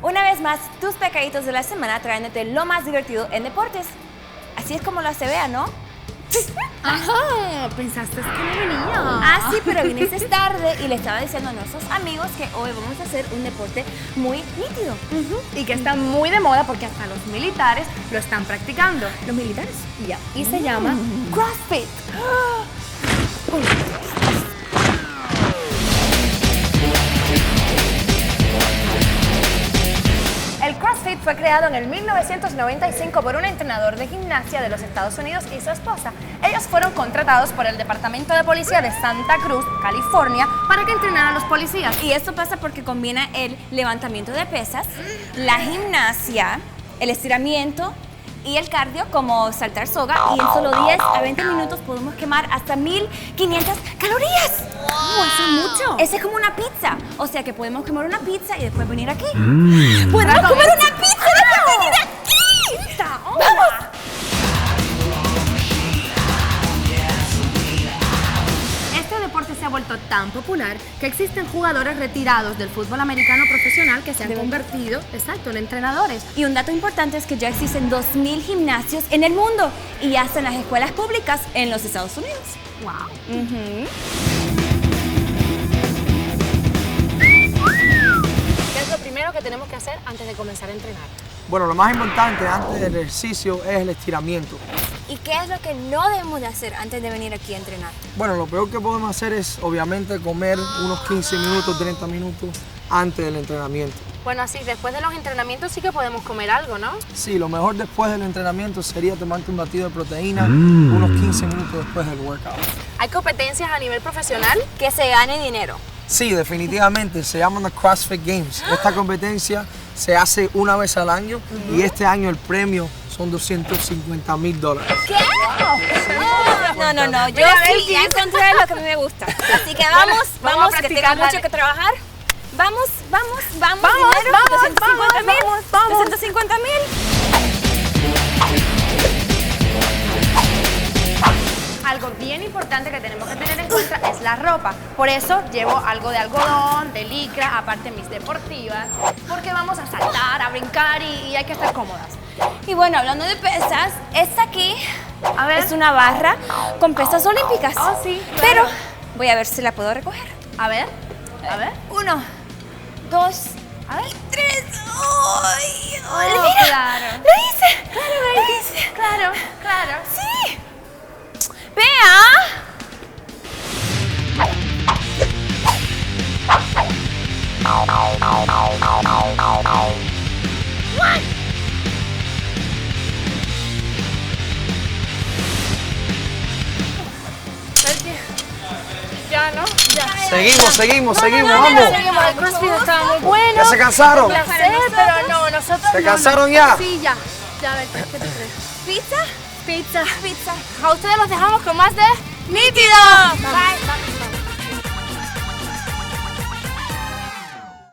Una vez más, tus pecaditos de la semana trayéndote lo más divertido en deportes. Así es como lo hace Bea, ¿no? Ajá, pensaste que no venía. Ah, sí, pero viniste tarde y le estaba diciendo a nuestros amigos que hoy vamos a hacer un deporte muy nítido. Y que está muy de moda porque hasta los militares lo están practicando. ¿Los militares? Ya. Y se llama CrossFit. El CrossFit fue creado en el 1995 por un entrenador de gimnasia de los Estados Unidos y su esposa. Ellos fueron contratados por el Departamento de Policía de Santa Cruz, California, para que entrenaran a los policías. Y esto pasa porque combina el levantamiento de pesas, la gimnasia, el estiramiento y el cardio como saltar soga, y en solo 10 a 20 minutos podemos quemar hasta 1500 calorías. ¡Oh, eso es mucho! Ese es como una pizza, o sea que podemos comer una pizza y después venir aquí. ¡Podemos comer una pizza y después venir aquí! ¡Vamos! Este deporte se ha vuelto tan popular que existen jugadores retirados del fútbol americano profesional que se han convertido, en entrenadores. Y un dato importante es que ya existen 2000 gimnasios en el mundo y hasta en las escuelas públicas en los Estados Unidos. ¡Wow! ¿Qué es lo primero que tenemos que hacer antes de comenzar a entrenar? Bueno, lo más importante antes del ejercicio es el estiramiento. ¿Y qué es lo que no debemos de hacer antes de venir aquí a entrenar? Bueno, lo peor que podemos hacer es obviamente comer unos 15 minutos, 30 minutos antes del entrenamiento. Bueno, así después de los entrenamientos sí que podemos comer algo, ¿no? Sí, lo mejor después del entrenamiento sería tomarte un batido de proteína unos 15 minutos después del workout. ¿Hay competencias a nivel profesional? Que se gane dinero. Sí, definitivamente, se llaman los CrossFit Games. Esta competencia se hace una vez al año y este año el premio son $250,000. ¿Qué? No, yo sí ya encontré lo que a mí me gusta. Así que vamos, que tenga mucho que trabajar. Vamos, dinero, 250,000. Algo bien importante que tenemos que tener en cuenta es la ropa. Por eso llevo algo de algodón, de licra, aparte mis deportivas, porque vamos a saltar, a brincar y hay que estar cómodas. Y bueno, hablando de pesas, esta aquí A ver. es una barra con pesas olímpicas. Oh, sí, claro. Pero voy a ver si la puedo recoger. A ver. 1, 2, A ver. 3. ¡Ay! Oh, Mira, claro. lo hice. Lo hice. Claro. Sí. Vea. Ya, ¿no? Ya. Seguimos, vamos. Seguimos, el CrossFit está muy bueno. ¿Ya se cansaron? Un placer, pero no, nosotros ¿Se no. cansaron ya? Sí, ya. Ya, a ver, ¿qué tú crees? ¿Pizza? Pizza. Pizza. A ustedes los dejamos con más de... ¡Nítido! Bye.